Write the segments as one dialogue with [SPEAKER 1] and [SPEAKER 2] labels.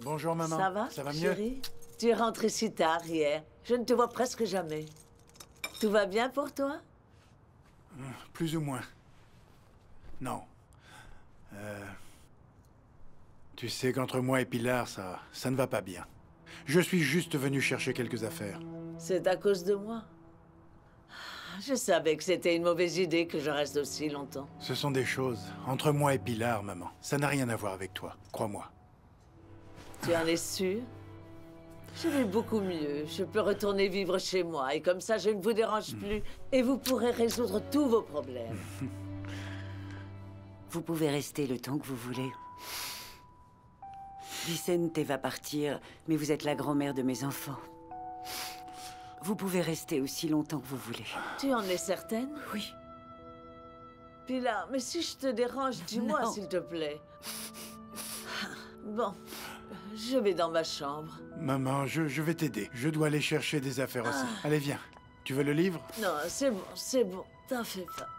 [SPEAKER 1] Bonjour, maman.
[SPEAKER 2] Ça va
[SPEAKER 1] mieux?
[SPEAKER 2] chérie? Tu es rentrée si tard hier. Je ne te vois presque jamais. Tout va bien pour toi?
[SPEAKER 1] Plus ou moins. Non. Tu sais qu'entre moi et Pilar, ça ne va pas bien. Je suis juste venu chercher quelques affaires.
[SPEAKER 2] C'est à cause de moi. Je savais que c'était une mauvaise idée que je reste aussi longtemps.
[SPEAKER 1] Ce sont des choses entre moi et Pilar, maman. Ça n'a rien à voir avec toi, crois-moi.
[SPEAKER 2] Tu en es sûr? Je vais beaucoup mieux. Je peux retourner vivre chez moi et comme ça, je ne vous dérange plus et vous pourrez résoudre tous vos problèmes.
[SPEAKER 3] Vous pouvez rester le temps que vous voulez. Vicente va partir, mais vous êtes la grand-mère de mes enfants. Vous pouvez rester aussi longtemps que vous voulez.
[SPEAKER 2] Tu en es certaine?
[SPEAKER 3] Oui.
[SPEAKER 2] Pilar, mais si je te dérange, dis-moi s'il te plaît. Bon, je vais dans ma chambre.
[SPEAKER 1] Maman, je vais t'aider. Je dois aller chercher des affaires aussi. Allez, viens. Tu veux le livre?
[SPEAKER 2] Non, c'est bon. T'en fais pas.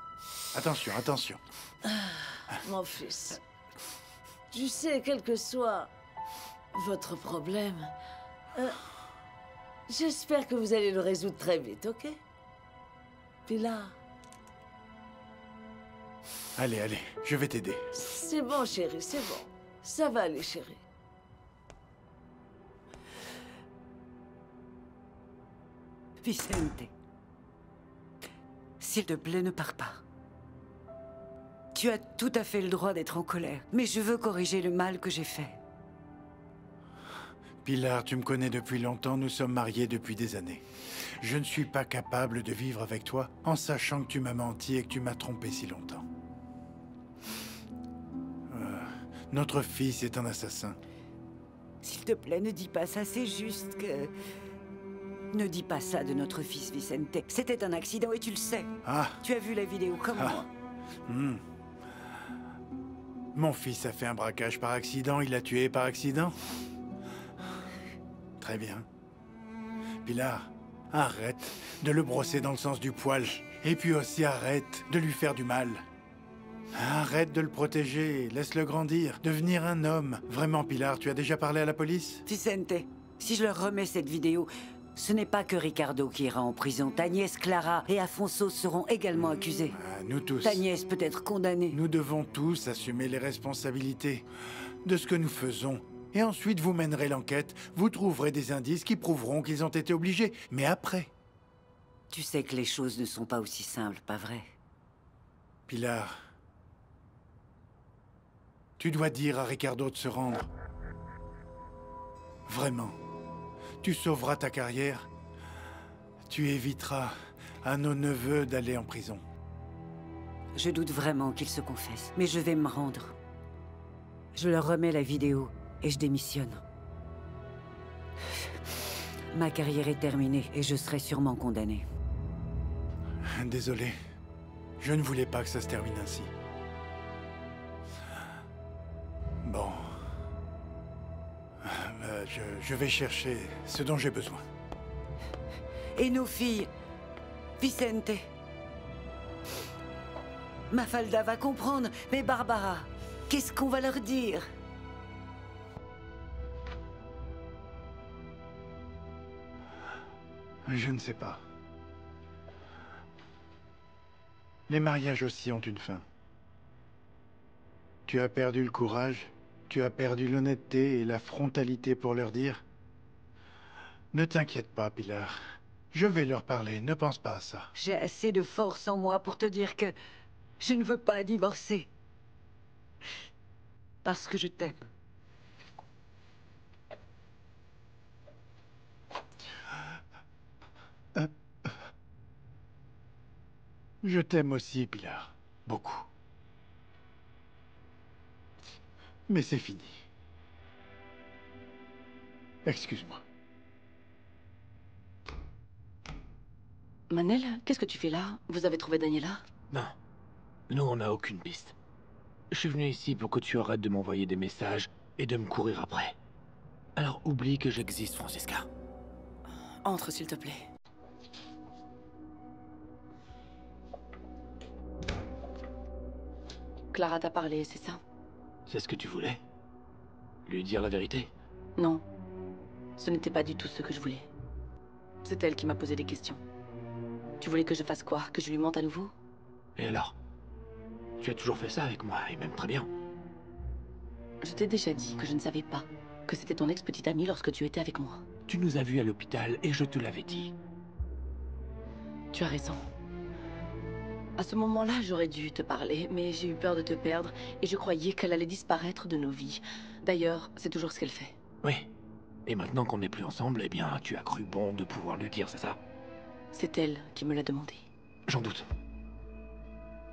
[SPEAKER 1] Attention, attention.
[SPEAKER 2] Mon fils. Tu sais, quel que soit votre problème, j'espère que vous allez le résoudre très vite, ok? Pilar.
[SPEAKER 1] Allez, je vais t'aider.
[SPEAKER 2] C'est bon, chérie, c'est bon. Ça va aller, chérie.
[SPEAKER 3] Vicente, s'il te plaît, ne pars pas. Tu as tout à fait le droit d'être en colère, mais je veux corriger le mal que j'ai fait.
[SPEAKER 1] Pilar, tu me connais depuis longtemps, nous sommes mariés depuis des années. Je ne suis pas capable de vivre avec toi en sachant que tu m'as menti et que tu m'as trompé si longtemps. Notre fils est un assassin.
[SPEAKER 3] S'il te plaît, ne dis pas ça, c'est juste que... Ne dis pas ça de notre fils, Vicente. C'était un accident et tu le sais.
[SPEAKER 1] Ah.
[SPEAKER 3] Tu as vu la vidéo comme moi.
[SPEAKER 1] Mon fils a fait un braquage par accident, il l'a tué par accident. Très bien. Pilar, arrête de le brosser dans le sens du poil. Et puis aussi arrête de lui faire du mal. Arrête de le protéger, laisse-le grandir, devenir un homme. Vraiment, Pilar, tu as déjà parlé à la police?
[SPEAKER 3] Vicente, si je leur remets cette vidéo, ce n'est pas que Ricardo qui ira en prison. Ta nièce Clara et Afonso seront également accusés.
[SPEAKER 1] Nous tous.
[SPEAKER 3] Ta nièce peut être condamnée.
[SPEAKER 1] Nous devons tous assumer les responsabilités de ce que nous faisons. Et ensuite, vous mènerez l'enquête, vous trouverez des indices qui prouveront qu'ils ont été obligés. Mais après...
[SPEAKER 3] Tu sais que les choses ne sont pas aussi simples, pas vrai?
[SPEAKER 1] Pilar... Tu dois dire à Ricardo de se rendre. Vraiment. Tu sauveras ta carrière. Tu éviteras à nos neveux d'aller en prison.
[SPEAKER 3] Je doute vraiment qu'il se confesse, mais je vais me rendre. Je leur remets la vidéo et je démissionne. Ma carrière est terminée et je serai sûrement condamné.
[SPEAKER 1] Désolé. Je ne voulais pas que ça se termine ainsi. Bon. Je vais chercher ce dont j'ai besoin.
[SPEAKER 3] Et nos filles, Vicente. Mafalda va comprendre, mais Barbara, qu'est-ce qu'on va leur dire?
[SPEAKER 1] Je ne sais pas. Les mariages aussi ont une fin. Tu as perdu le courage, tu as perdu l'honnêteté et la frontalité pour leur dire. Ne t'inquiète pas, Pilar. Je vais leur parler, ne pense pas à ça.
[SPEAKER 3] J'ai assez de force en moi pour te dire que je ne veux pas divorcer. Parce que je t'aime.
[SPEAKER 1] Je t'aime aussi, Pilar. Beaucoup. Mais c'est fini. Excuse-moi.
[SPEAKER 4] Manel, qu'est-ce que tu fais là? Vous avez trouvé Daniela?
[SPEAKER 5] Non. Nous, on n'a aucune piste. Je suis venu ici pour que tu arrêtes de m'envoyer des messages et de me courir après. Alors oublie que j'existe, Francisca.
[SPEAKER 4] Entre, s'il te plaît. Clara t'a parlé, c'est ça?
[SPEAKER 5] C'est ce que tu voulais? Lui dire la vérité?
[SPEAKER 4] Non. Ce n'était pas du tout ce que je voulais. C'est elle qui m'a posé des questions. Tu voulais que je fasse quoi? Que je lui mente à nouveau?
[SPEAKER 5] Et alors? Tu as toujours fait ça avec moi, et même très bien.
[SPEAKER 4] Je t'ai déjà dit que je ne savais pas que c'était ton ex-petite amie lorsque tu étais avec moi.
[SPEAKER 5] Tu nous as vus à l'hôpital, et je te l'avais dit.
[SPEAKER 4] Tu as raison. À ce moment-là, j'aurais dû te parler, mais j'ai eu peur de te perdre, et je croyais qu'elle allait disparaître de nos vies. D'ailleurs, c'est toujours ce qu'elle fait.
[SPEAKER 5] Oui. Et maintenant qu'on n'est plus ensemble, eh bien, tu as cru bon de pouvoir le dire, c'est ça?
[SPEAKER 4] C'est elle qui me l'a demandé.
[SPEAKER 5] J'en doute.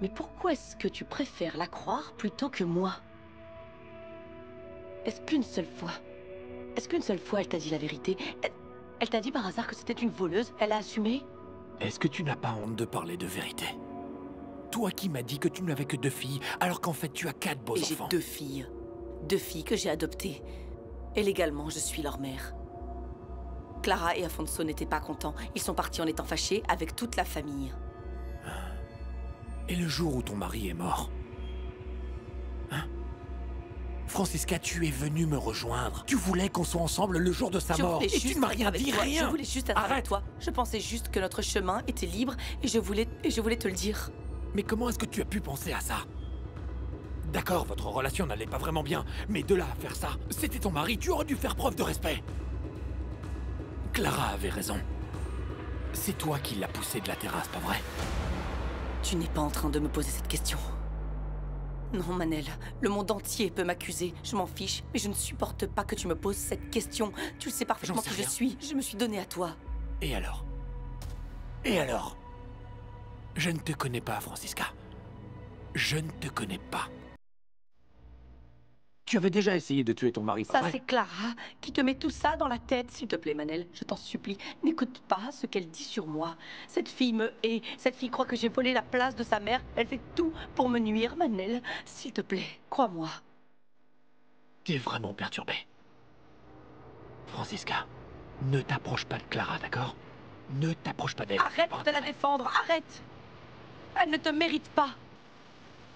[SPEAKER 4] Mais pourquoi est-ce que tu préfères la croire plutôt que moi? Est-ce qu'une seule fois elle t'a dit la vérité? Elle t'a dit par hasard que c'était une voleuse? Elle a assumé?
[SPEAKER 5] Est-ce que tu n'as pas honte de parler de vérité? Toi qui m'as dit que tu n'avais que 2 filles, alors qu'en fait tu as 4 beaux
[SPEAKER 4] Et j'ai
[SPEAKER 5] enfants.
[SPEAKER 4] 2 filles. 2 filles que j'ai adoptées. Et légalement, je suis leur mère. Clara et Afonso n'étaient pas contents. Ils sont partis en étant fâchés avec toute la famille.
[SPEAKER 5] Et le jour où ton mari est mort? Hein? Francisca, tu es venue me rejoindre. Tu voulais qu'on soit ensemble le jour de sa mort. Et tu ne m'as rien dit, rien.
[SPEAKER 4] Je voulais juste être avec toi. Je pensais juste que notre chemin était libre et je voulais te le dire.
[SPEAKER 5] Mais comment est-ce que tu as pu penser à ça? D'accord, votre relation n'allait pas vraiment bien, mais de là à faire ça, c'était ton mari, tu aurais dû faire preuve de respect. Clara avait raison. C'est toi qui l'as poussée de la terrasse, pas vrai?
[SPEAKER 4] Tu n'es pas en train de me poser cette question. Non, Manel, le monde entier peut m'accuser. Je m'en fiche, mais je ne supporte pas que tu me poses cette question. Tu le sais parfaitement qui je suis. Je me suis donnée à toi.
[SPEAKER 5] Et alors? Et alors? Je ne te connais pas, Francisca. Je ne te connais pas. Tu avais déjà essayé de tuer ton mari, pas
[SPEAKER 4] Ça,
[SPEAKER 5] vrai?
[SPEAKER 4] c'est Clara qui te met tout ça dans la tête. S'il te plaît, Manel, je t'en supplie, n'écoute pas ce qu'elle dit sur moi. Cette fille me hait. Cette fille croit que j'ai volé la place de sa mère. Elle fait tout pour me nuire, Manel. S'il te plaît, crois-moi.
[SPEAKER 5] T'es vraiment perturbé. Francisca, ne t'approche pas de Clara, d'accord? Ne t'approche pas d'elle.
[SPEAKER 4] Arrête de la défendre, arrête! Elle ne te mérite pas.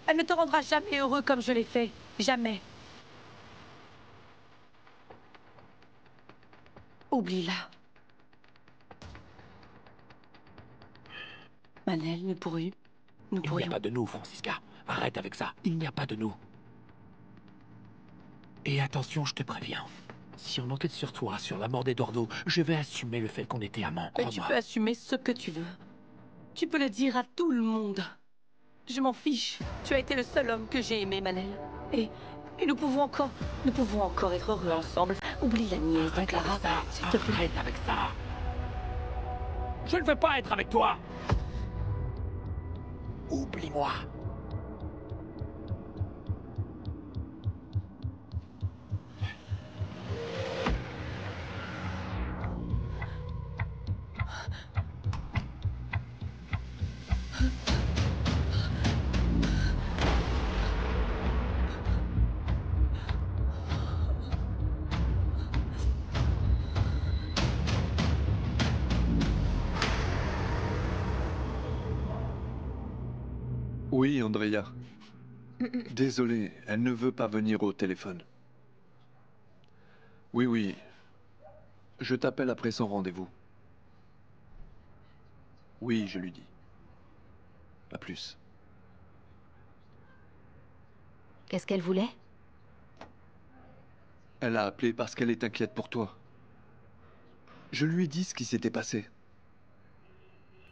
[SPEAKER 4] Elle ne te rendra jamais heureux comme je l'ai fait. Jamais. Oublie-la. Manel, nous
[SPEAKER 5] Il n'y
[SPEAKER 4] pourrions...
[SPEAKER 5] a pas de nous, Francisca. Arrête avec ça. Il n'y a pas de nous. Et attention, je te préviens. Si on enquête sur toi, sur la mort d'Eduardo, je vais assumer le fait qu'on était amants,
[SPEAKER 4] Mais tu
[SPEAKER 5] crois-moi.
[SPEAKER 4] peux assumer ce que tu veux. Tu peux le dire à tout le monde. Je m'en fiche. Tu as été le seul homme que j'ai aimé, Manel. Et nous pouvons encore être heureux ensemble. Oublie la nièce de
[SPEAKER 5] Arrête
[SPEAKER 4] Clara,
[SPEAKER 5] avec ça.
[SPEAKER 4] s'il te plaît.
[SPEAKER 5] Arrête avec ça. Je ne veux pas être avec toi. Oublie-moi.
[SPEAKER 6] Oui, Andrea. Désolé, elle ne veut pas venir au téléphone. Oui, oui. Je t'appelle après son rendez-vous. Oui, je lui dis. À plus.
[SPEAKER 7] Qu'est-ce qu'elle voulait?
[SPEAKER 6] Elle a appelé parce qu'elle est inquiète pour toi. Je lui ai dit ce qui s'était passé.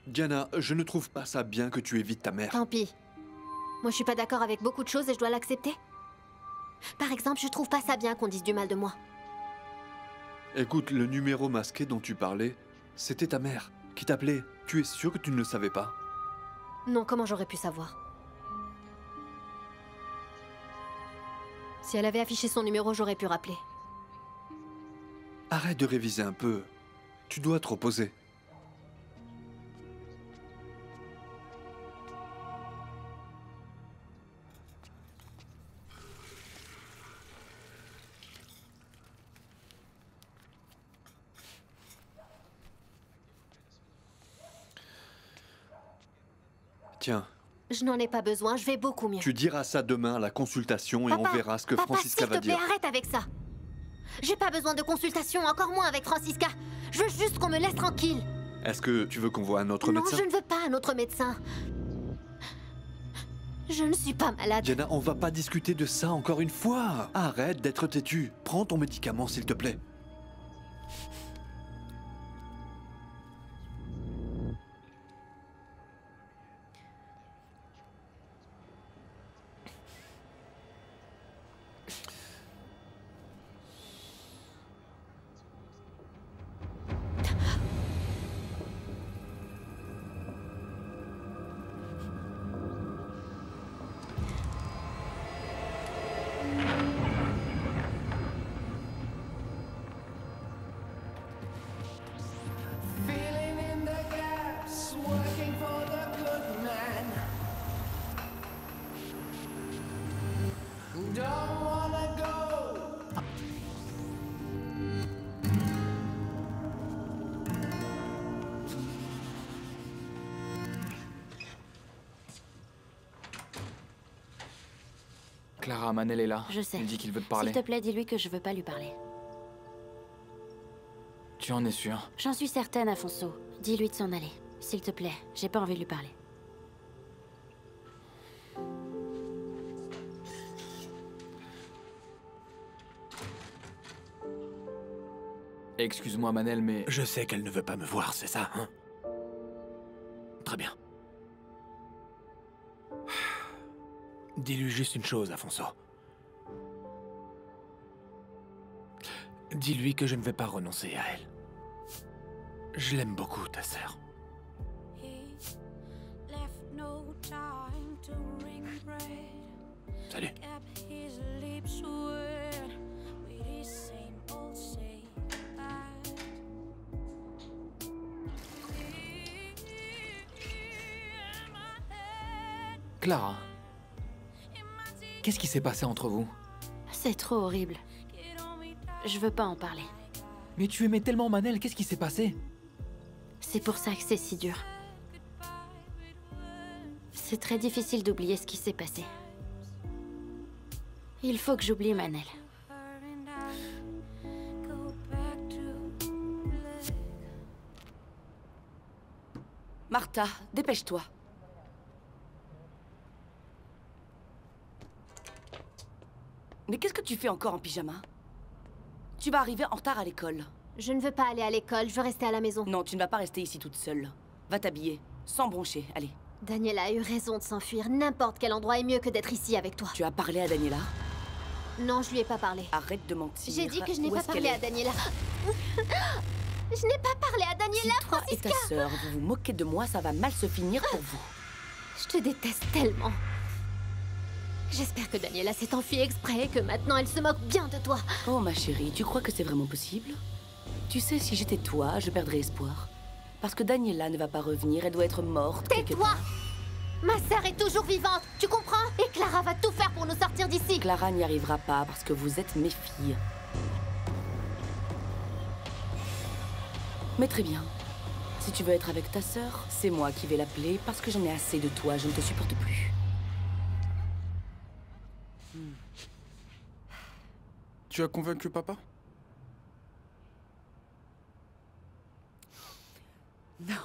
[SPEAKER 6] Diana, je ne trouve pas ça bien que tu évites ta mère.
[SPEAKER 7] Tant pis. Moi, je suis pas d'accord avec beaucoup de choses et je dois l'accepter. Par exemple, je trouve pas ça bien qu'on dise du mal de moi.
[SPEAKER 6] Écoute, le numéro masqué dont tu parlais, c'était ta mère qui t'appelait. Tu es sûr que tu ne le savais pas?
[SPEAKER 7] Non, comment j'aurais pu savoir? Si elle avait affiché son numéro, j'aurais pu rappeler.
[SPEAKER 6] Arrête de réviser un peu. Tu dois te reposer. Tiens,
[SPEAKER 7] Je n'en ai pas besoin, je vais beaucoup mieux.
[SPEAKER 6] Tu diras ça demain à la consultation et
[SPEAKER 7] Papa,
[SPEAKER 6] on verra ce que
[SPEAKER 7] papa,
[SPEAKER 6] Francisca va
[SPEAKER 7] s'il te plaît,
[SPEAKER 6] dire.
[SPEAKER 7] arrête avec ça. J'ai pas besoin de consultation, encore moins avec Francisca. Je veux juste qu'on me laisse tranquille.
[SPEAKER 6] Est-ce que tu veux qu'on voit un autre
[SPEAKER 7] Non,
[SPEAKER 6] médecin?
[SPEAKER 7] je ne veux pas un autre médecin. Je ne suis pas malade.
[SPEAKER 6] Diana, on va pas discuter de ça encore une fois. Arrête d'être têtue. Prends ton médicament, s'il te plaît.
[SPEAKER 8] Clara, Manel est là.
[SPEAKER 7] Je sais.
[SPEAKER 8] Il dit qu'il veut te parler.
[SPEAKER 7] S'il te plaît, dis-lui que je veux pas lui parler.
[SPEAKER 8] Tu en es sûr?
[SPEAKER 7] J'en suis certaine, Afonso. Dis-lui de s'en aller. S'il te plaît, j'ai pas envie de lui parler.
[SPEAKER 8] Excuse-moi, Manel, mais...
[SPEAKER 5] Je sais qu'elle ne veut pas me voir, c'est ça, hein? Très bien. Dis-lui juste une chose, Afonso. Dis-lui que je ne vais pas renoncer à elle. Je l'aime beaucoup, ta sœur. Salut.
[SPEAKER 8] Clara, qu'est-ce qui s'est passé entre vous?
[SPEAKER 7] C'est trop horrible. Je veux pas en parler.
[SPEAKER 8] Mais tu aimais tellement Manel, qu'est-ce qui s'est passé?
[SPEAKER 7] C'est pour ça que c'est si dur. C'est très difficile d'oublier ce qui s'est passé. Il faut que j'oublie Manel.
[SPEAKER 3] Martha, dépêche-toi. Mais qu'est-ce que tu fais encore en pyjama? Tu vas arriver en retard à l'école.
[SPEAKER 7] Je ne veux pas aller à l'école, je veux rester à la maison.
[SPEAKER 3] Non, tu ne vas pas rester ici toute seule. Va t'habiller, sans broncher, allez.
[SPEAKER 7] Daniela a eu raison de s'enfuir. N'importe quel endroit est mieux que d'être ici avec toi.
[SPEAKER 3] Tu as parlé à Daniela?
[SPEAKER 7] Non, je lui ai pas parlé.
[SPEAKER 3] Arrête de mentir.
[SPEAKER 7] J'ai dit que je n'ai
[SPEAKER 3] Où
[SPEAKER 7] pas
[SPEAKER 3] est-ce qu'elle
[SPEAKER 7] parlé à
[SPEAKER 3] est?
[SPEAKER 7] Daniela. Je n'ai pas parlé à Daniela,
[SPEAKER 3] Si toi et ta sœur, vous vous moquez de moi, ça va mal se finir pour vous.
[SPEAKER 7] Je te déteste tellement. J'espère que Daniela s'est enfuie exprès et que maintenant elle se moque bien de toi.
[SPEAKER 3] Oh ma chérie, tu crois que c'est vraiment possible? Tu sais, si j'étais toi, je perdrais espoir. Parce que Daniela ne va pas revenir, elle doit être morte.
[SPEAKER 7] Tais-toi! Ma sœur est toujours vivante, tu comprends? Et Clara va tout faire pour nous sortir d'ici.
[SPEAKER 3] Clara n'y arrivera pas parce que vous êtes mes filles. Mais très bien. Si tu veux être avec ta sœur, c'est moi qui vais l'appeler parce que j'en ai assez de toi, je ne te supporte plus.
[SPEAKER 9] Tu as convaincu papa?
[SPEAKER 3] Non.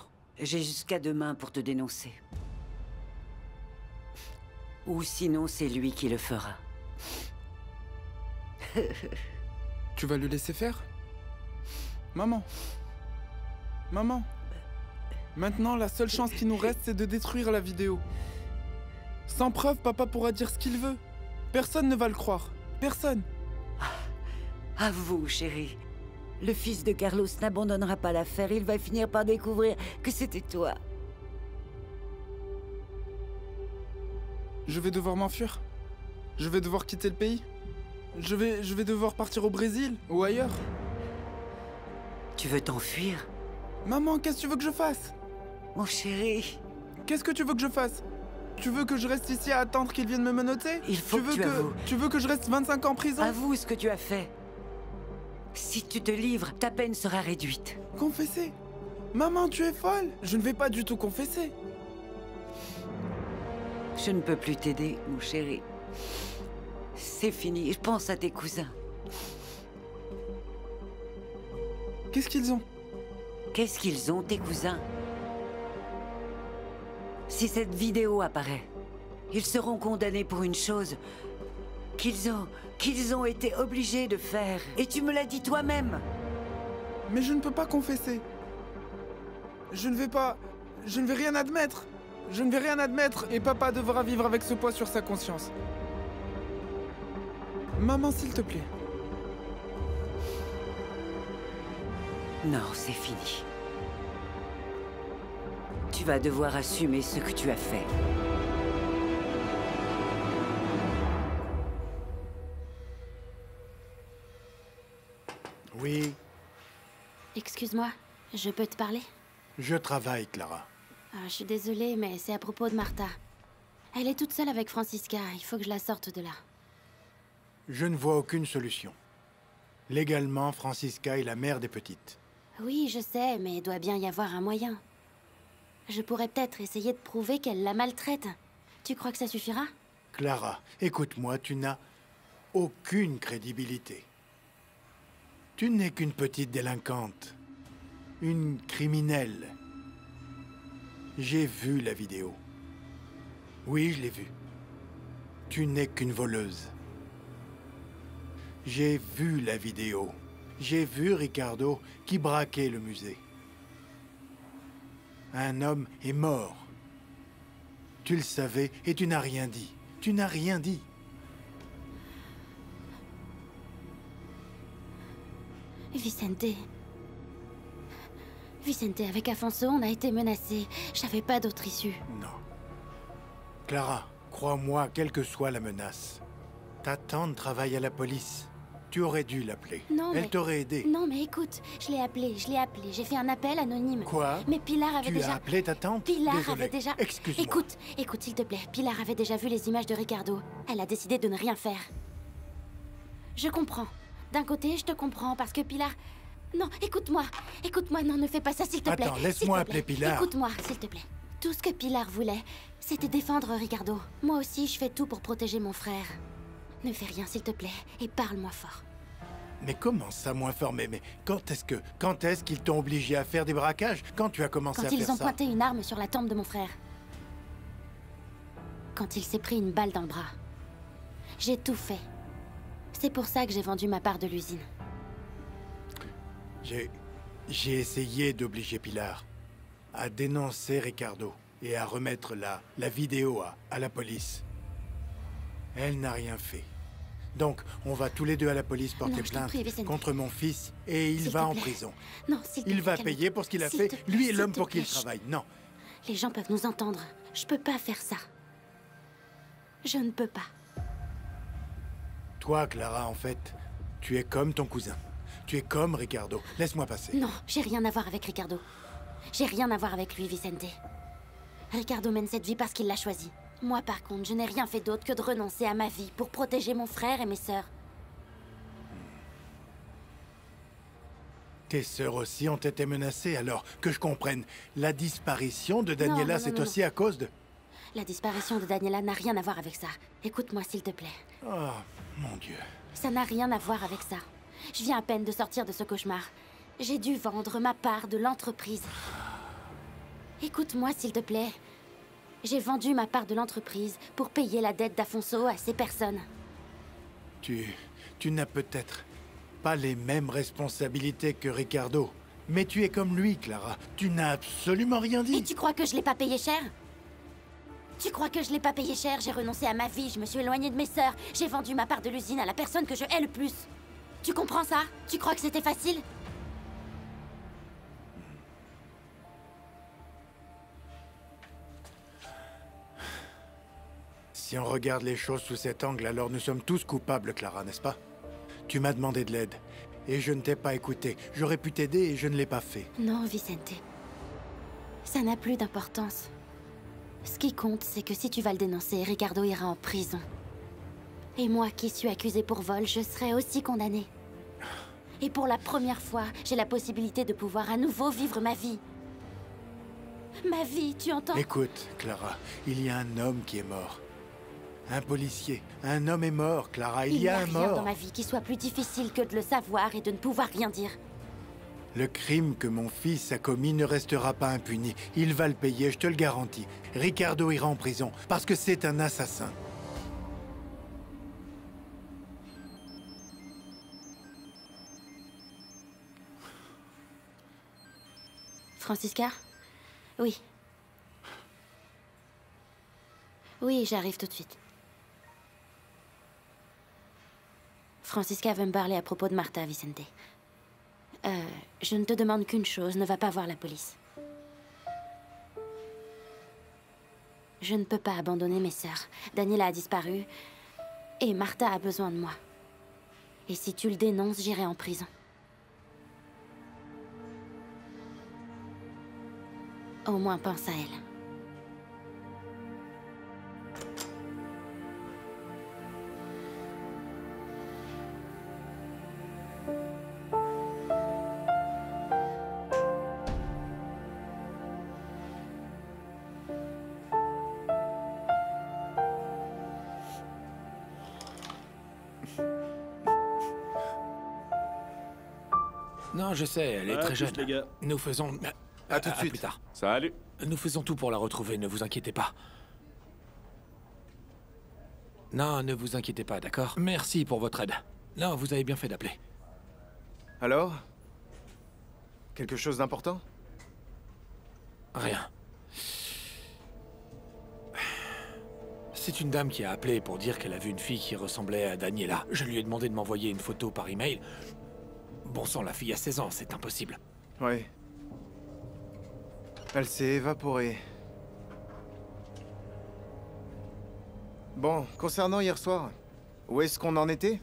[SPEAKER 10] J'ai jusqu'à demain pour te dénoncer. Ou sinon, c'est lui qui le fera.
[SPEAKER 9] Tu vas le laisser faire? Maman. Maman. Maintenant, la seule chance qui nous reste, c'est de détruire la vidéo. Sans preuve, papa pourra dire ce qu'il veut. Personne ne va le croire. Personne.
[SPEAKER 10] À vous, chérie. Le fils de Carlos n'abandonnera pas l'affaire. Il va finir par découvrir que c'était toi.
[SPEAKER 9] Je vais devoir m'enfuir. Je vais devoir quitter le pays. Je vais devoir partir au Brésil ou ailleurs.
[SPEAKER 10] Tu veux t'enfuir?
[SPEAKER 9] Maman, qu'est-ce que tu veux que je fasse?
[SPEAKER 10] Mon chéri.
[SPEAKER 9] Qu'est-ce que tu veux que je fasse? Tu veux que je reste ici à attendre qu'il vienne me menotter?
[SPEAKER 10] Il faut que tu avoues.
[SPEAKER 9] Tu veux que je reste 25 ans en prison?
[SPEAKER 10] Avoue ce que tu as fait. Si tu te livres, ta peine sera réduite.
[SPEAKER 9] Confesser? Maman, tu es folle! Je ne vais pas du tout confesser.
[SPEAKER 10] Je ne peux plus t'aider, mon chéri. C'est fini, je pense à tes cousins.
[SPEAKER 9] Qu'est-ce qu'ils ont?
[SPEAKER 10] Qu'est-ce qu'ils ont, tes cousins? Si cette vidéo apparaît, ils seront condamnés pour une chose qu'ils ont été obligés de faire. Et tu me l'as dit toi-même.
[SPEAKER 9] Mais je ne peux pas confesser. Je ne vais rien admettre. Je ne vais rien admettre et papa devra vivre avec ce poids sur sa conscience. Maman, s'il te plaît.
[SPEAKER 10] Non, c'est fini. Tu vas devoir assumer ce que tu as fait.
[SPEAKER 1] Oui,
[SPEAKER 11] Excuse-moi, je peux te parler?
[SPEAKER 1] je travaille, Clara.
[SPEAKER 11] Ah, je suis désolée, mais c'est à propos de Martha. Elle est toute seule avec Francisca, il faut que je la sorte de là.
[SPEAKER 1] Je ne vois aucune solution. Légalement, Francisca est la mère des petites.
[SPEAKER 11] Oui, je sais, mais il doit bien y avoir un moyen. Je pourrais peut-être essayer de prouver qu'elle la maltraite. Tu crois que ça suffira?
[SPEAKER 1] Clara, écoute-moi, tu n'as aucune crédibilité. Tu n'es qu'une petite délinquante. Une criminelle. J'ai vu la vidéo. Oui, je l'ai vue. Tu n'es qu'une voleuse. J'ai vu la vidéo. J'ai vu Ricardo qui braquait le musée. Un homme est mort. Tu le savais et tu n'as rien dit. Tu n'as rien dit.
[SPEAKER 11] Vicente, avec Afonso, on a été menacés. J'avais pas d'autre issue.
[SPEAKER 1] Non. Clara, crois-moi, quelle que soit la menace, ta tante travaille à la police. Tu aurais dû l'appeler.
[SPEAKER 11] Non,
[SPEAKER 1] Elle t'aurait aidé.
[SPEAKER 11] Non, mais écoute, je l'ai appelé. J'ai fait un appel anonyme.
[SPEAKER 1] Quoi?
[SPEAKER 11] Mais Pilar avait déjà...
[SPEAKER 1] Tu as appelé ta tante?
[SPEAKER 11] Pilar
[SPEAKER 1] Désolé.
[SPEAKER 11] avait déjà...
[SPEAKER 1] Excuse-moi.
[SPEAKER 11] Écoute, s'il te plaît. Pilar avait déjà vu les images de Ricardo. Elle a décidé de ne rien faire. Je comprends. D'un côté, je te comprends, parce que Pilar... Non, écoute-moi. Écoute-moi, non, ne fais pas ça, s'il te plaît.
[SPEAKER 1] Attends, laisse-moi appeler Pilar.
[SPEAKER 11] Écoute-moi, s'il te plaît. Tout ce que Pilar voulait, c'était défendre Ricardo. Moi aussi, je fais tout pour protéger mon frère. Ne fais rien, s'il te plaît, et parle-moi fort.
[SPEAKER 1] Mais comment ça, moins formé? Mais quand est-ce qu'ils t'ont obligé à faire des braquages? Quand tu as commencé à
[SPEAKER 11] Quand
[SPEAKER 1] faire
[SPEAKER 11] ils
[SPEAKER 1] ça?
[SPEAKER 11] ont pointé une arme sur la tempe de mon frère. Quand il s'est pris une balle dans le bras. J'ai tout fait. C'est pour ça que j'ai vendu ma part de l'usine.
[SPEAKER 1] J'ai essayé d'obliger Pilar à dénoncer Ricardo et à remettre la vidéo à la police. Elle n'a rien fait. Donc, on va tous les deux à la police porter plainte contre mon fils et il va en prison.
[SPEAKER 11] Non, s'il te plaît,
[SPEAKER 1] Il va payer pour ce qu'il a fait. Lui est l'homme pour qui il travaille. Non.
[SPEAKER 11] Les gens peuvent nous entendre. Je peux pas faire ça. Je ne peux pas.
[SPEAKER 1] Toi, Clara, en fait, tu es comme ton cousin. Tu es comme Ricardo. Laisse-moi passer.
[SPEAKER 11] Non, j'ai rien à voir avec Ricardo. J'ai rien à voir avec lui, Vicente. Ricardo mène cette vie parce qu'il l'a choisie. Moi, par contre, je n'ai rien fait d'autre que de renoncer à ma vie pour protéger mon frère et mes sœurs.
[SPEAKER 1] Tes sœurs aussi ont été menacées, alors que je comprenne. La disparition de Daniela, c'est aussi à cause de...
[SPEAKER 11] La disparition de Daniela n'a rien à voir avec ça. Écoute-moi, s'il te plaît.
[SPEAKER 1] Oh, mon Dieu.
[SPEAKER 11] Ça n'a rien à voir avec ça. Je viens à peine de sortir de ce cauchemar. J'ai dû vendre ma part de l'entreprise. Écoute-moi, s'il te plaît. J'ai vendu ma part de l'entreprise pour payer la dette d'Afonso à ces personnes.
[SPEAKER 1] Tu n'as peut-être pas les mêmes responsabilités que Ricardo. Mais tu es comme lui, Clara. Tu n'as absolument rien dit.
[SPEAKER 11] Et tu crois que je l'ai pas payé cher? Tu crois que je l'ai pas payé cher? J'ai renoncé à ma vie, je me suis éloignée de mes sœurs. J'ai vendu ma part de l'usine à la personne que je hais le plus. Tu comprends ça? Tu crois que c'était facile?
[SPEAKER 1] Si on regarde les choses sous cet angle, alors nous sommes tous coupables, Clara, n'est-ce pas? Tu m'as demandé de l'aide, et je ne t'ai pas écouté. J'aurais pu t'aider et je ne l'ai pas fait.
[SPEAKER 11] Non, Vicente. Ça n'a plus d'importance. Ce qui compte, c'est que si tu vas le dénoncer, Ricardo ira en prison. Et moi, qui suis accusée pour vol, je serai aussi condamnée. Et pour la première fois, j'ai la possibilité de pouvoir à nouveau vivre ma vie. Ma vie, tu entends?
[SPEAKER 1] Écoute, Clara, il y a un homme qui est mort. Un policier. Un homme est mort, Clara. Il y a un
[SPEAKER 11] rien
[SPEAKER 1] mort.
[SPEAKER 11] dans ma vie qui soit plus difficile que de le savoir et de ne pouvoir rien dire.
[SPEAKER 1] Le crime que mon fils a commis ne restera pas impuni. Il va le payer, je te le garantis. Ricardo ira en prison parce que c'est un assassin.
[SPEAKER 11] Francisca? Oui. Oui, j'arrive tout de suite. Francisca veut me parler à propos de Martha, Vicente. Je ne te demande qu'une chose, ne va pas voir la police. Je ne peux pas abandonner mes sœurs. Daniela a disparu et Martha a besoin de moi. Et si tu le dénonces, j'irai en prison. Au moins pense à elle.
[SPEAKER 5] Non, je sais, elle est très jeune.
[SPEAKER 12] Les gars.
[SPEAKER 5] Nous faisons...
[SPEAKER 12] À tout de suite.
[SPEAKER 5] Plus tard.
[SPEAKER 12] Salut.
[SPEAKER 5] Nous faisons tout pour la retrouver, ne vous inquiétez pas. Non, ne vous inquiétez pas, d'accord? Merci pour votre aide. Non, vous avez bien fait d'appeler.
[SPEAKER 13] Alors? Quelque chose d'important?
[SPEAKER 5] Rien. C'est une dame qui a appelé pour dire qu'elle a vu une fille qui ressemblait à Daniela. Je lui ai demandé de m'envoyer une photo par email. Bon sang, la fille a 16 ans, c'est impossible.
[SPEAKER 13] Oui. Elle s'est évaporée. Bon, concernant hier soir, où est-ce qu'on en était?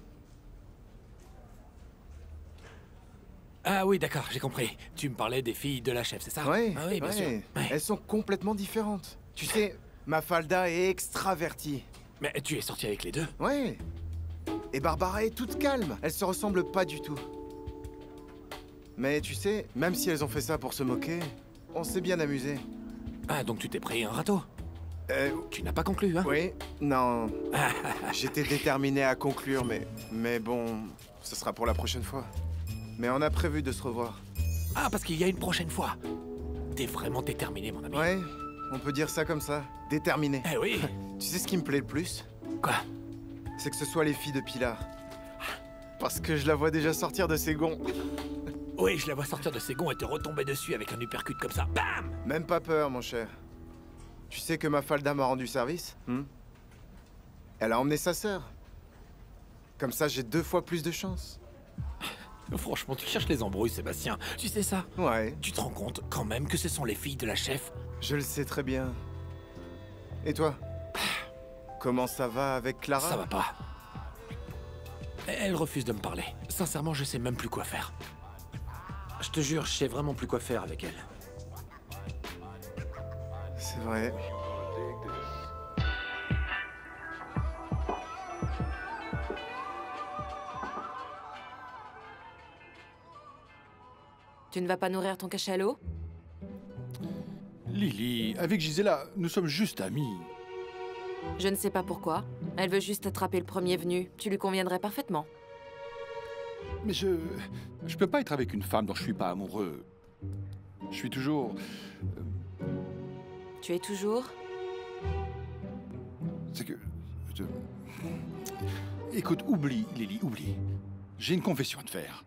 [SPEAKER 5] Ah oui, d'accord, j'ai compris. Tu me parlais des filles de la chef, c'est ça?
[SPEAKER 13] Oui,
[SPEAKER 5] Ah oui, bien sûr. Ouais.
[SPEAKER 13] Elles sont complètement différentes. Tu sais, Mafalda est extravertie.
[SPEAKER 5] Mais tu es sorti avec les deux?
[SPEAKER 13] Oui. Et Barbara est toute calme. Elles se ressemblent pas du tout. Mais tu sais, même si elles ont fait ça pour se moquer, on s'est bien amusé.
[SPEAKER 5] Ah, donc tu t'es pris un râteau? Tu n'as pas conclu, hein?
[SPEAKER 13] Oui, non. J'étais déterminé à conclure, mais bon, ce sera pour la prochaine fois. Mais on a prévu de se revoir.
[SPEAKER 5] Ah, parce qu'il y a une prochaine fois. T'es vraiment déterminé, mon ami.
[SPEAKER 13] Ouais, on peut dire ça comme ça. Déterminé.
[SPEAKER 5] Eh oui.
[SPEAKER 13] Tu sais ce qui me plaît le plus?
[SPEAKER 5] Quoi?
[SPEAKER 13] C'est que ce soit les filles de Pilar. Parce que je la vois déjà sortir de ses gonds.
[SPEAKER 5] Oui, je la vois sortir de ses gonds et te retomber dessus avec un uppercut comme ça. Bam!
[SPEAKER 13] Même pas peur, mon cher. Tu sais que Mafalda m'a rendu service? Elle a emmené sa sœur. Comme ça, j'ai 2 fois plus de chance.
[SPEAKER 5] Franchement, tu cherches les embrouilles, Sébastien. Tu sais ça?
[SPEAKER 13] Ouais.
[SPEAKER 5] Tu te rends compte quand même que ce sont les filles de la chef?
[SPEAKER 13] Je le sais très bien. Et toi? Comment ça va avec Clara?
[SPEAKER 5] Ça va pas. Elle refuse de me parler. Sincèrement, je sais même plus quoi faire. Je te jure, je sais vraiment plus quoi faire avec elle.
[SPEAKER 13] C'est vrai.
[SPEAKER 14] Tu ne vas pas nourrir ton cachalot?
[SPEAKER 15] Lily, avec Gisela, nous sommes juste amis.
[SPEAKER 14] Je ne sais pas pourquoi. Elle veut juste attraper le premier venu. Tu lui conviendrais parfaitement.
[SPEAKER 15] Mais je peux pas être avec une femme dont je suis pas amoureux. Je suis toujours...
[SPEAKER 14] Tu es toujours?
[SPEAKER 15] C'est que... Écoute, oublie, Lily, oublie. J'ai une confession à te faire.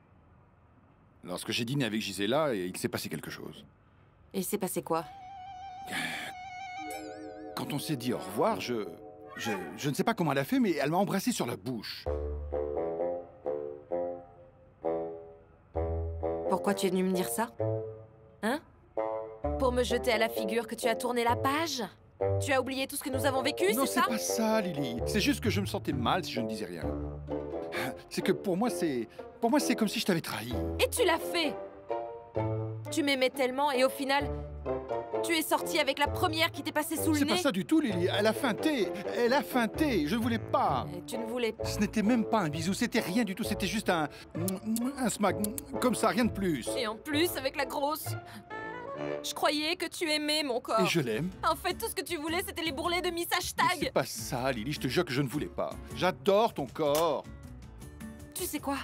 [SPEAKER 15] Lorsque j'ai dîné avec Gisela, il s'est passé quelque chose.
[SPEAKER 14] Et il s'est passé quoi?
[SPEAKER 15] Quand on s'est dit au revoir, je ne sais pas comment elle a fait, mais elle m'a embrassé sur la bouche.
[SPEAKER 14] Pourquoi tu es venu me dire ça? Hein? Pour me jeter à la figure que tu as tourné la page? Tu as oublié tout ce que nous avons vécu, c'est ça?
[SPEAKER 15] Non, c'est pas ça, Lily. C'est juste que je me sentais mal si je ne disais rien. C'est que pour moi, c'est comme si je t'avais trahi.
[SPEAKER 14] Et tu l'as fait! Tu m'aimais tellement et au final, tu es sorti avec la première qui t'est passée sous le nez.
[SPEAKER 15] C'est pas ça du tout, Lily. Elle a feinté. Elle a feinté. Je ne voulais pas.
[SPEAKER 14] Et tu ne voulais pas.
[SPEAKER 15] Ce n'était même pas un bisou. C'était rien du tout. C'était juste un smack. Comme ça, rien de plus.
[SPEAKER 14] Et en plus, avec la grosse. Je croyais que tu aimais mon corps.
[SPEAKER 15] Et je l'aime.
[SPEAKER 14] En fait, tout ce que tu voulais, c'était les bourrelets de Miss
[SPEAKER 15] Mais
[SPEAKER 14] Hashtag.
[SPEAKER 15] c'est pas ça, Lily, je te jure que je ne voulais pas. J'adore ton corps.
[SPEAKER 14] Tu sais quoi?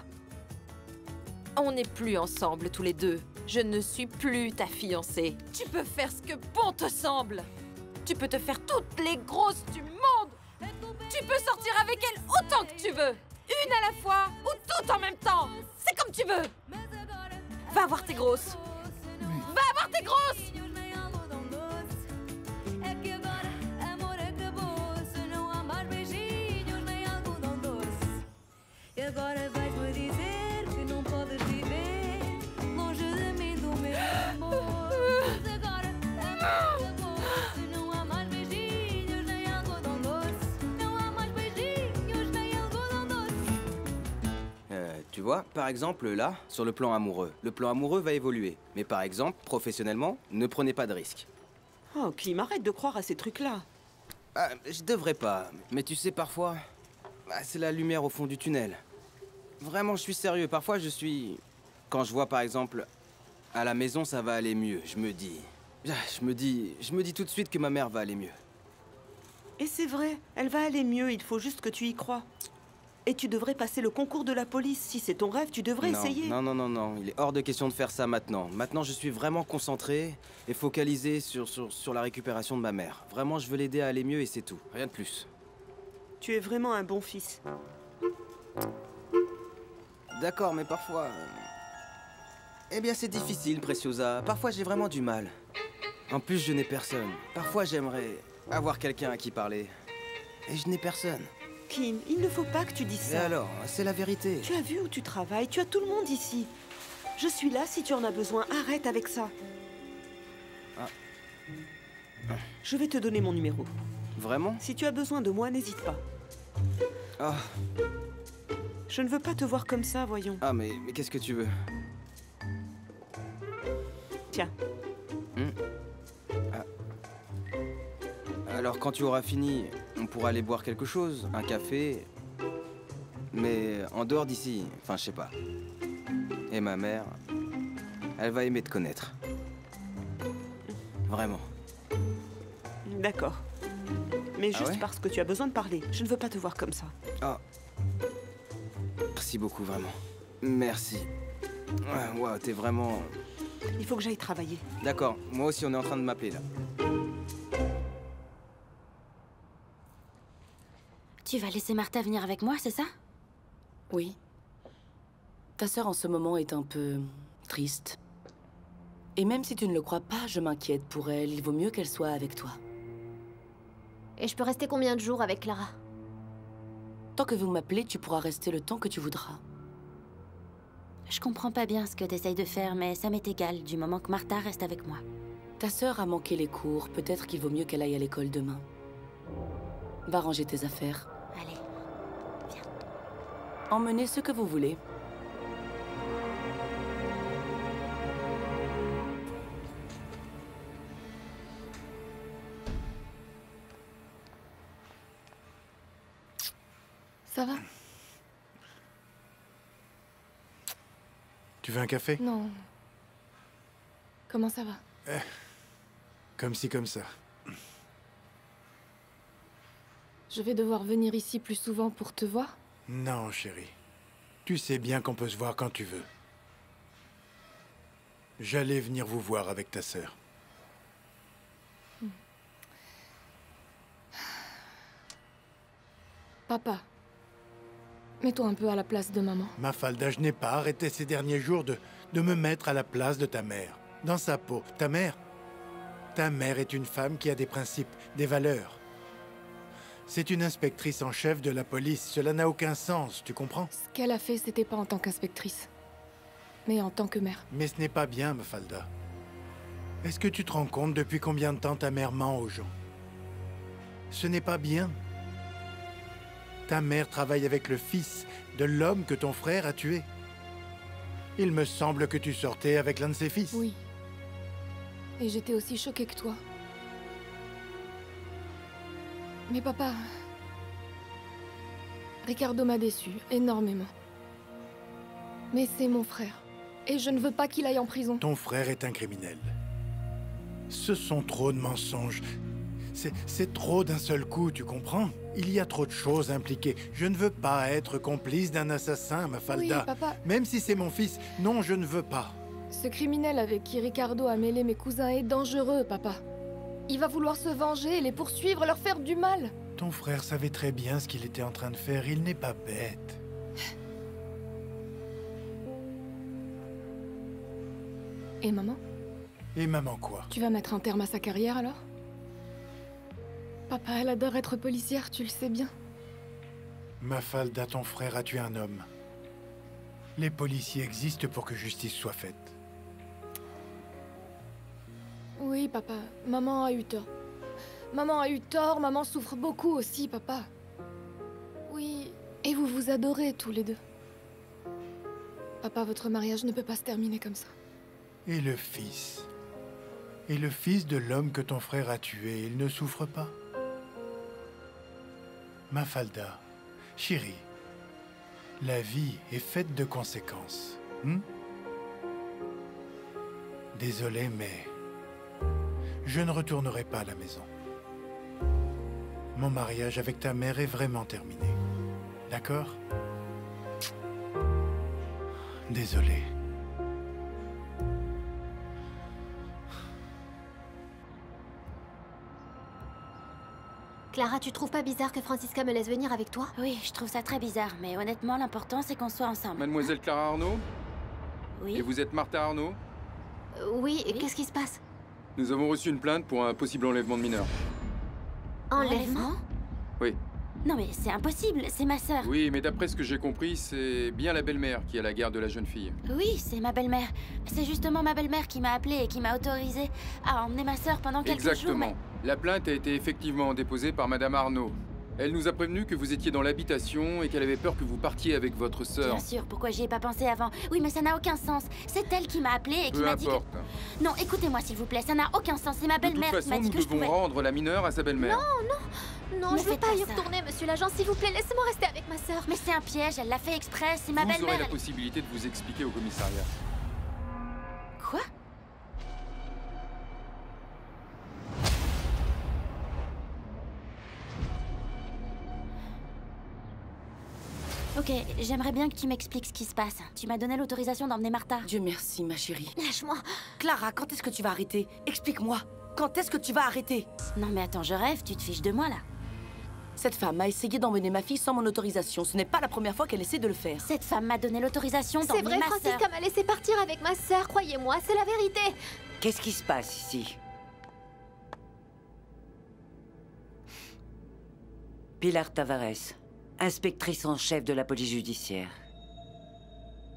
[SPEAKER 14] On n'est plus ensemble tous les deux. Je ne suis plus ta fiancée. Tu peux faire ce que bon te semble. Tu peux te faire toutes les grosses du monde. Tu peux sortir avec elle autant que tu veux. Une à la fois ou toutes en même temps. C'est comme tu veux. Va voir tes grosses. Va voir tes grosses.
[SPEAKER 12] Tu vois, par exemple, là, sur le plan amoureux, le plan amoureux va évoluer. Mais par exemple, professionnellement, ne prenez pas de risques.
[SPEAKER 3] Oh, Kim, arrête de croire à ces trucs-là.
[SPEAKER 12] Ah, je devrais pas, mais tu sais, parfois, c'est la lumière au fond du tunnel. Vraiment, je suis sérieux. Parfois, je suis... Quand je vois, par exemple, à la maison, ça va aller mieux, je me dis tout de suite que ma mère va aller mieux.
[SPEAKER 3] Et c'est vrai, elle va aller mieux, il faut juste que tu y crois. Et tu devrais passer le concours de la police. Si c'est ton rêve, tu devrais essayer.
[SPEAKER 12] Non, il est hors de question de faire ça maintenant. Maintenant, je suis vraiment concentré et focalisé sur la récupération de ma mère. Vraiment, je veux l'aider à aller mieux et c'est tout. Rien de plus.
[SPEAKER 3] Tu es vraiment un bon fils.
[SPEAKER 12] D'accord, mais parfois... Eh bien, c'est difficile, Preciosa. Parfois, j'ai vraiment du mal. En plus, je n'ai personne. Parfois, j'aimerais avoir quelqu'un à qui parler. Et je n'ai personne.
[SPEAKER 3] Kim, il ne faut pas que tu dises ça.
[SPEAKER 12] Et alors, c'est la vérité.
[SPEAKER 3] Tu as vu où tu travailles, tu as tout le monde ici. Je suis là si tu en as besoin, arrête avec ça.
[SPEAKER 12] Ah.
[SPEAKER 3] Je vais te donner mon numéro.
[SPEAKER 12] Vraiment?
[SPEAKER 3] Si tu as besoin de moi, n'hésite pas.
[SPEAKER 12] Ah.
[SPEAKER 3] Je ne veux pas te voir comme ça, voyons.
[SPEAKER 12] Ah, mais qu'est-ce que tu veux?
[SPEAKER 3] Tiens.
[SPEAKER 12] Ah. Alors, quand tu auras fini, on pourra aller boire quelque chose, un café. Mais en dehors d'ici, enfin, je sais pas. Et ma mère, elle va aimer te connaître. Vraiment.
[SPEAKER 3] D'accord. Mais
[SPEAKER 12] Ah
[SPEAKER 3] juste
[SPEAKER 12] ouais?
[SPEAKER 3] parce que tu as besoin de parler. Je ne veux pas te voir comme ça.
[SPEAKER 12] Ah. Merci beaucoup, vraiment. Merci. Waouh, t'es vraiment...
[SPEAKER 3] Il faut que j'aille travailler.
[SPEAKER 12] D'accord, moi aussi, on est en train de m'appeler, là.
[SPEAKER 11] Tu vas laisser Martha venir avec moi, c'est ça?
[SPEAKER 16] Oui. Ta sœur en ce moment est un peu triste. Et même si tu ne le crois pas, je m'inquiète pour elle. Il vaut mieux qu'elle soit avec toi.
[SPEAKER 7] Et je peux rester combien de jours avec Clara?
[SPEAKER 16] Tant que vous m'appelez, tu pourras rester le temps que tu voudras.
[SPEAKER 11] Je comprends pas bien ce que t'essayes de faire, mais ça m'est égal, du moment que Martha reste avec moi.
[SPEAKER 16] Ta sœur a manqué les cours. Peut-être qu'il vaut mieux qu'elle aille à l'école demain. Va ranger tes affaires.
[SPEAKER 11] Allez, viens.
[SPEAKER 16] Emmenez ce que vous voulez.
[SPEAKER 17] Ça va?
[SPEAKER 1] Tu veux un café?
[SPEAKER 17] Non. Comment ça va?
[SPEAKER 1] Comme ci, comme ça.
[SPEAKER 17] Je vais devoir venir ici plus souvent pour te voir?
[SPEAKER 1] Non, chérie. Tu sais bien qu'on peut se voir quand tu veux. J'allais venir vous voir avec ta sœur.
[SPEAKER 17] Papa, mets-toi un peu à la place de maman.
[SPEAKER 1] Mafalda, je n'ai pas arrêté ces derniers jours de me mettre à la place de ta mère. Dans sa peau. Ta mère est une femme qui a des principes, des valeurs. C'est une inspectrice en chef de la police. Cela n'a aucun sens, tu comprends?
[SPEAKER 17] Ce qu'elle a fait, c'était pas en tant qu'inspectrice, mais en tant que mère.
[SPEAKER 1] Mais ce n'est pas bien, Mafalda. Est-ce que tu te rends compte depuis combien de temps ta mère ment aux gens? Ce n'est pas bien. Ta mère travaille avec le fils de l'homme que ton frère a tué. Il me semble que tu sortais avec l'un de ses fils.
[SPEAKER 17] Oui. Et j'étais aussi choquée que toi. Mais papa... Ricardo m'a déçue, énormément. Mais c'est mon frère. Et je ne veux pas qu'il aille en prison.
[SPEAKER 1] Ton frère est un criminel. Ce sont trop de mensonges. C'est trop d'un seul coup, tu comprends? Il y a trop de choses impliquées. Je ne veux pas être complice d'un assassin, Mafalda.
[SPEAKER 17] Oui, papa.
[SPEAKER 1] Même si c'est mon fils, non, je ne veux pas.
[SPEAKER 17] Ce criminel avec qui Ricardo a mêlé mes cousins est dangereux, papa. Il va vouloir se venger, les poursuivre, leur faire du mal.
[SPEAKER 1] Ton frère savait très bien ce qu'il était en train de faire. Il n'est pas bête.
[SPEAKER 17] Et maman?
[SPEAKER 1] Et maman quoi?
[SPEAKER 17] Tu vas mettre un terme à sa carrière alors? Papa, elle adore être policière, tu le sais bien.
[SPEAKER 1] Mafalda, ton frère a tué un homme. Les policiers existent pour que justice soit faite.
[SPEAKER 17] Oui, papa. Maman a eu tort. Maman a eu tort, maman souffre beaucoup aussi, papa. Oui, et vous vous adorez tous les deux. Papa, votre mariage ne peut pas se terminer comme ça.
[SPEAKER 1] Et le fils? Et le fils de l'homme que ton frère a tué, il ne souffre pas? Mafalda, chérie, la vie est faite de conséquences. Désolé, mais je ne retournerai pas à la maison. Mon mariage avec ta mère est vraiment terminé. D'accord? Désolé.
[SPEAKER 7] Clara, tu trouves pas bizarre que Francisca me laisse venir avec toi?
[SPEAKER 11] Oui, je trouve ça très bizarre, mais honnêtement, l'important, c'est qu'on soit ensemble.
[SPEAKER 18] Mademoiselle Clara Arnaud?
[SPEAKER 11] Oui.
[SPEAKER 18] Et vous êtes Martha Arnaud?
[SPEAKER 7] Oui, qu'est-ce qui se passe?
[SPEAKER 18] Nous avons reçu une plainte pour un possible enlèvement de mineur.
[SPEAKER 7] Enlèvement?
[SPEAKER 18] Oui.
[SPEAKER 11] Non mais c'est impossible, c'est ma sœur.
[SPEAKER 18] Oui, mais d'après ce que j'ai compris, c'est bien la belle-mère qui a la garde de la jeune fille.
[SPEAKER 11] Oui, c'est ma belle-mère. C'est justement ma belle-mère qui m'a appelée et qui m'a autorisé à emmener ma sœur pendant quelques jours.
[SPEAKER 18] Exactement. La plainte a été effectivement déposée par Madame Arnaud. Elle nous a prévenu que vous étiez dans l'habitation et qu'elle avait peur que vous partiez avec votre sœur.
[SPEAKER 11] Bien sûr, pourquoi j'y ai pas pensé avant? Oui, mais ça n'a aucun sens. C'est elle qui m'a appelée et qui m'a dit que... Non, écoutez-moi s'il vous plaît, ça n'a aucun sens. C'est ma belle-mère qui m'a dit que je pouvais...
[SPEAKER 18] nous devons rendre la mineure à sa belle-mère.
[SPEAKER 7] Non, je veux pas y retourner, monsieur l'agent. S'il vous plaît, laissez-moi rester avec ma sœur.
[SPEAKER 11] Mais c'est un piège, elle l'a fait exprès, c'est ma
[SPEAKER 18] Vous
[SPEAKER 11] belle-mère.
[SPEAKER 18] aurez la possibilité de vous expliquer au commissariat.
[SPEAKER 11] Quoi? Ok, j'aimerais bien que tu m'expliques ce qui se passe. Tu m'as donné l'autorisation d'emmener Martha.
[SPEAKER 16] Dieu merci, ma chérie.
[SPEAKER 7] Lâche-moi.
[SPEAKER 16] Clara, quand est-ce que tu vas arrêter? Explique-moi. Quand est-ce que tu vas arrêter?
[SPEAKER 11] Non mais attends, je rêve, tu te fiches de moi là.
[SPEAKER 16] Cette femme a essayé d'emmener ma fille sans mon autorisation. Ce n'est pas la première fois qu'elle essaie de le faire.
[SPEAKER 11] Cette femme m'a donné l'autorisation
[SPEAKER 7] C'est
[SPEAKER 11] d'emmener
[SPEAKER 7] vrai,
[SPEAKER 11] ma sœur.
[SPEAKER 7] Francisca m'a laissé partir avec ma sœur, croyez-moi, c'est la vérité.
[SPEAKER 10] Qu'est-ce qui se passe ici? Pilar Tavares, inspectrice en chef de la police judiciaire.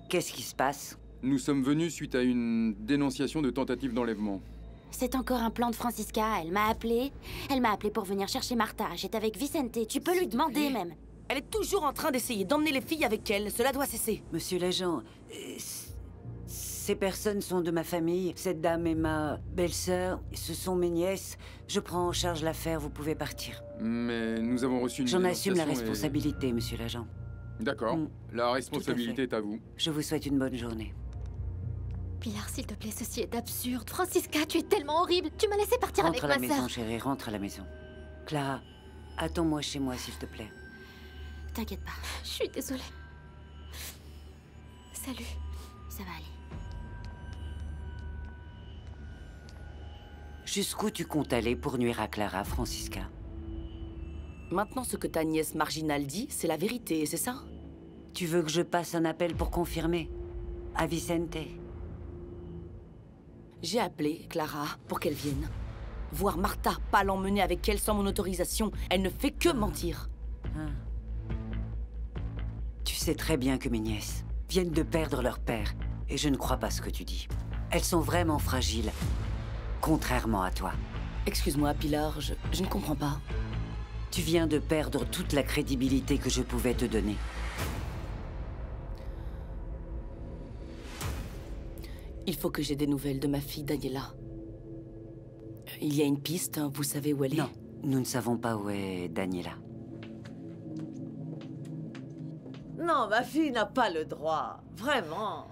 [SPEAKER 10] Qu'est-ce qui se passe?
[SPEAKER 18] Nous sommes venus suite à une dénonciation de tentative d'enlèvement.
[SPEAKER 11] C'est encore un plan de Francisca. Elle m'a appelé pour venir chercher Martha. J'étais avec Vicente. Tu peux lui demander même.
[SPEAKER 16] Elle est toujours en train d'essayer d'emmener les filles avec elle. Cela doit cesser.
[SPEAKER 10] Monsieur l'agent, ces personnes sont de ma famille. Cette dame est ma belle-sœur. Ce sont mes nièces. Je prends en charge l'affaire. Vous pouvez partir.
[SPEAKER 18] Mais nous avons reçu une
[SPEAKER 10] J'en assume la
[SPEAKER 18] dénonciation et-
[SPEAKER 10] responsabilité, monsieur l'agent.
[SPEAKER 18] D'accord. La responsabilité est à vous.
[SPEAKER 10] Je vous souhaite une bonne journée.
[SPEAKER 7] Pilar, s'il te plaît, ceci est absurde. Francisca, tu es tellement horrible. Tu m'as laissé partir
[SPEAKER 10] Rentre à la
[SPEAKER 7] avec ma
[SPEAKER 10] maison,
[SPEAKER 7] sœur.
[SPEAKER 10] chérie. Rentre à la maison. Clara, attends-moi chez moi, s'il te plaît.
[SPEAKER 11] T'inquiète pas.
[SPEAKER 7] Je suis désolée. Salut.
[SPEAKER 11] Ça va aller.
[SPEAKER 10] Jusqu'où tu comptes aller pour nuire à Clara, Francisca?
[SPEAKER 16] Maintenant, ce que ta nièce marginale dit, c'est la vérité, c'est ça?
[SPEAKER 10] Tu veux que je passe un appel pour confirmer? À Vicente?
[SPEAKER 16] J'ai appelé Clara pour qu'elle vienne. Voir Martha, pas l'emmener avec elle sans mon autorisation. Elle ne fait que mentir.
[SPEAKER 10] Tu sais très bien que mes nièces viennent de perdre leur père. Et je ne crois pas ce que tu dis. Elles sont vraiment fragiles. Contrairement à toi.
[SPEAKER 16] Excuse-moi, Pilar, je ne comprends pas.
[SPEAKER 10] Tu viens de perdre toute la crédibilité que je pouvais te donner.
[SPEAKER 16] Il faut que j'ai des nouvelles de ma fille Daniela. Il y a une piste, hein, vous savez où elle est?
[SPEAKER 10] Non, nous ne savons pas où est Daniela.
[SPEAKER 2] Non, ma fille n'a pas le droit. Vraiment.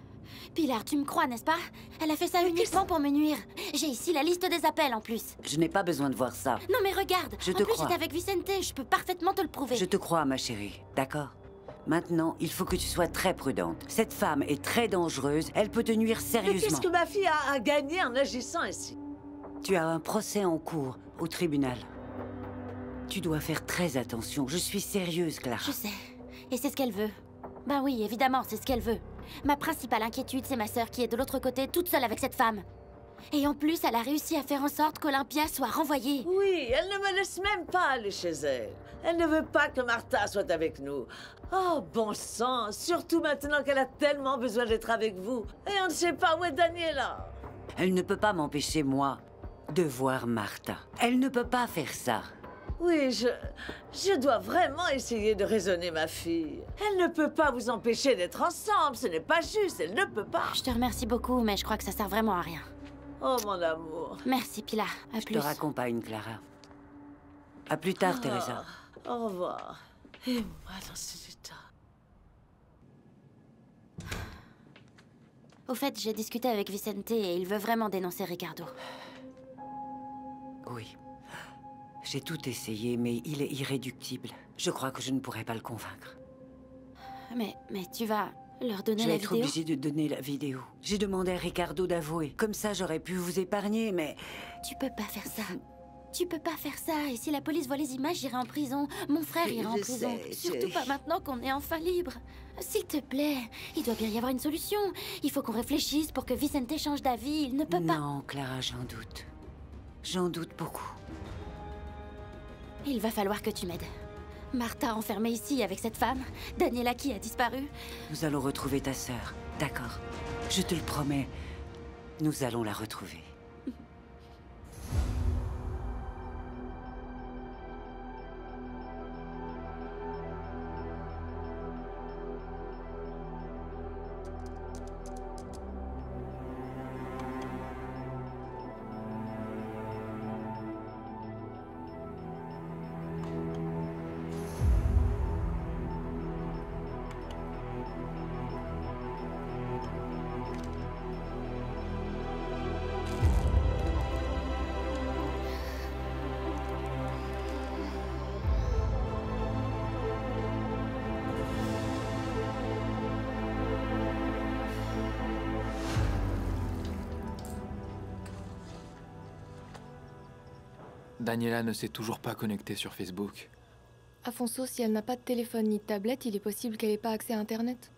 [SPEAKER 11] Pilar, tu me crois, n'est-ce pas? Elle a fait ça uniquement pour me nuire. J'ai ici la liste des appels en plus.
[SPEAKER 10] Je n'ai pas besoin de voir ça.
[SPEAKER 11] Non mais regarde,
[SPEAKER 10] Je
[SPEAKER 11] en
[SPEAKER 10] te
[SPEAKER 11] plus
[SPEAKER 10] crois.
[SPEAKER 11] j'étais avec Vicente, je peux parfaitement te le prouver.
[SPEAKER 10] Je te crois, ma chérie, d'accord? Maintenant, il faut que tu sois très prudente. Cette femme est très dangereuse, elle peut te nuire
[SPEAKER 2] Mais
[SPEAKER 10] sérieusement.
[SPEAKER 2] qu'est-ce que ma fille a gagné en agissant ici?
[SPEAKER 10] Tu as un procès en cours, au tribunal. Tu dois faire très attention, je suis sérieuse, Clara.
[SPEAKER 11] Je sais, et c'est ce qu'elle veut. Ben oui, évidemment, c'est ce qu'elle veut. Ma principale inquiétude, c'est ma sœur qui est de l'autre côté, toute seule avec cette femme. Et en plus, elle a réussi à faire en sorte qu'Olympia soit renvoyée.
[SPEAKER 2] Oui, elle ne me laisse même pas aller chez elle. Elle ne veut pas que Martha soit avec nous. Oh, bon sang, surtout maintenant qu'elle a tellement besoin d'être avec vous. Et on ne sait pas où est Daniela.
[SPEAKER 10] Elle ne peut pas m'empêcher, moi, de voir Martha. Elle ne peut pas faire ça.
[SPEAKER 2] Oui, je dois vraiment essayer de raisonner ma fille. Elle ne peut pas vous empêcher d'être ensemble, ce n'est pas juste, elle ne peut pas.
[SPEAKER 11] Je te remercie beaucoup, mais je crois que ça sert vraiment à rien.
[SPEAKER 2] Oh, mon amour.
[SPEAKER 11] Merci, Pilar. À
[SPEAKER 10] Je
[SPEAKER 11] plus.
[SPEAKER 10] te raccompagne, Clara. À plus tard, Teresa.
[SPEAKER 2] Au revoir. Et moi dans cet état.
[SPEAKER 11] Au fait, j'ai discuté avec Vicente et il veut vraiment dénoncer Ricardo.
[SPEAKER 10] Oui. J'ai tout essayé, mais il est irréductible. Je crois que je ne pourrai pas le convaincre.
[SPEAKER 11] Mais tu vas leur donner
[SPEAKER 10] Je vais
[SPEAKER 11] la
[SPEAKER 10] être
[SPEAKER 11] vidéo?
[SPEAKER 10] obligée de donner la vidéo. J'ai demandé à Ricardo d'avouer. Comme ça, j'aurais pu vous épargner, mais...
[SPEAKER 11] Tu peux pas faire ça. Tu peux pas faire ça. Et si la police voit les images, j'irai en prison. Mon frère
[SPEAKER 10] Oui,
[SPEAKER 11] ira en
[SPEAKER 10] je
[SPEAKER 11] prison.
[SPEAKER 10] sais,
[SPEAKER 11] Surtout pas maintenant qu'on est enfin libre. S'il te plaît, il doit bien y avoir une solution. Il faut qu'on réfléchisse pour que Vicente change d'avis. Il ne peut pas...
[SPEAKER 10] Non, Clara, j'en doute. J'en doute beaucoup.
[SPEAKER 11] Il va falloir que tu m'aides. Martha enfermée ici avec cette femme. Daniela qui a disparu.
[SPEAKER 10] Nous allons retrouver ta sœur, d'accord? Je te le promets. Nous allons la retrouver.
[SPEAKER 8] Daniela ne s'est toujours pas connectée sur Facebook.
[SPEAKER 17] Afonso, si elle n'a pas de téléphone ni de tablette, il est possible qu'elle ait pas accès à Internet.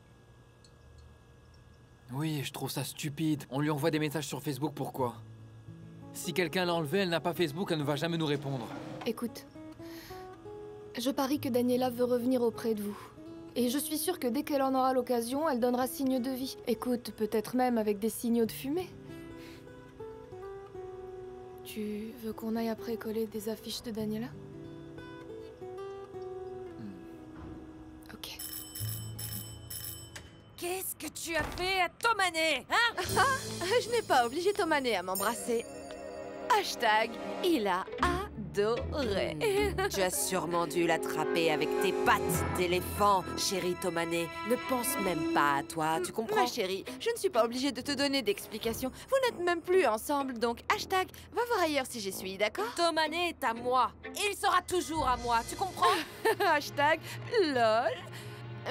[SPEAKER 8] Oui, je trouve ça stupide. On lui envoie des messages sur Facebook, pourquoi? Si quelqu'un l'a enlevé, elle n'a pas Facebook, elle ne va jamais nous répondre.
[SPEAKER 17] Écoute, je parie que Daniela veut revenir auprès de vous. Et je suis sûre que dès qu'elle en aura l'occasion, elle donnera signe de vie. Écoute, peut-être même avec des signaux de fumée. Tu veux qu'on aille après coller des affiches de Daniela? Ok.
[SPEAKER 14] Qu'est-ce que tu as fait à Tomané, hein?
[SPEAKER 19] Je n'ai pas obligé Tomané à m'embrasser. Hashtag, il a adoré.
[SPEAKER 14] Tu as sûrement dû l'attraper avec tes pattes d'éléphant, chérie Tomané. Ne pense même pas à toi, tu comprends?
[SPEAKER 19] Ma chérie, je ne suis pas obligée de te donner d'explications. Vous n'êtes même plus ensemble, donc hashtag, va voir ailleurs si j'y suis, d'accord?
[SPEAKER 14] Tomané est à moi. Il sera toujours à moi, tu comprends?
[SPEAKER 19] Hashtag, lol.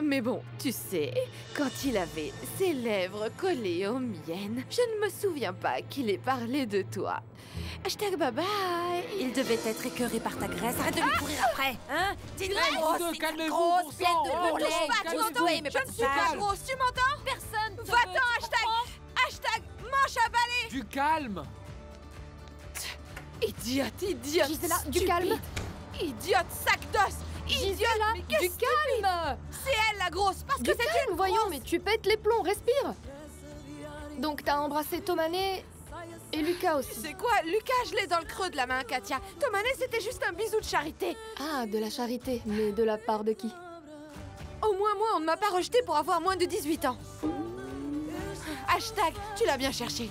[SPEAKER 19] Mais bon, tu sais, quand il avait ses lèvres collées aux miennes, je ne me souviens pas qu'il ait parlé de toi. Hashtag bye bye.
[SPEAKER 14] Il devait être écœuré par ta graisse. Arrête de lui courir après, hein? Dis-le, grosse,
[SPEAKER 19] calmez-vous,
[SPEAKER 14] grosse,
[SPEAKER 19] bon
[SPEAKER 14] pleine
[SPEAKER 19] sang,
[SPEAKER 14] de
[SPEAKER 19] hein.
[SPEAKER 14] bourrelets.
[SPEAKER 19] Ne touche pas, tu m'entends?
[SPEAKER 14] mais
[SPEAKER 19] Je ne suis pas grosse, tu m'entends?
[SPEAKER 14] Personne.
[SPEAKER 19] Va-t'en, hashtag, hashtag, manche à balai.
[SPEAKER 8] Du calme.
[SPEAKER 19] Idiote, idiote.
[SPEAKER 17] Gisela, du
[SPEAKER 19] stupide.
[SPEAKER 17] calme.
[SPEAKER 19] Idiote, sac d'os. Idiote,
[SPEAKER 17] Gisela,
[SPEAKER 19] mais qu'est-ce
[SPEAKER 17] du
[SPEAKER 19] que
[SPEAKER 17] calme.
[SPEAKER 19] c'est elle la grosse, parce
[SPEAKER 17] Du
[SPEAKER 19] que c'est
[SPEAKER 17] calme,
[SPEAKER 19] une
[SPEAKER 17] voyons,
[SPEAKER 19] grosse.
[SPEAKER 17] mais tu pètes les plombs, respire. Donc t'as embrassé Tomané et Lucas aussi.
[SPEAKER 19] C'est quoi? Lucas, je l'ai dans le creux de la main, Katia. Tomané, c'était juste un bisou de charité.
[SPEAKER 17] Ah, de la charité, mais de la part de qui?
[SPEAKER 19] Au moins moi, on ne m'a pas rejeté pour avoir moins de 18 ans. Hashtag, tu l'as bien cherché.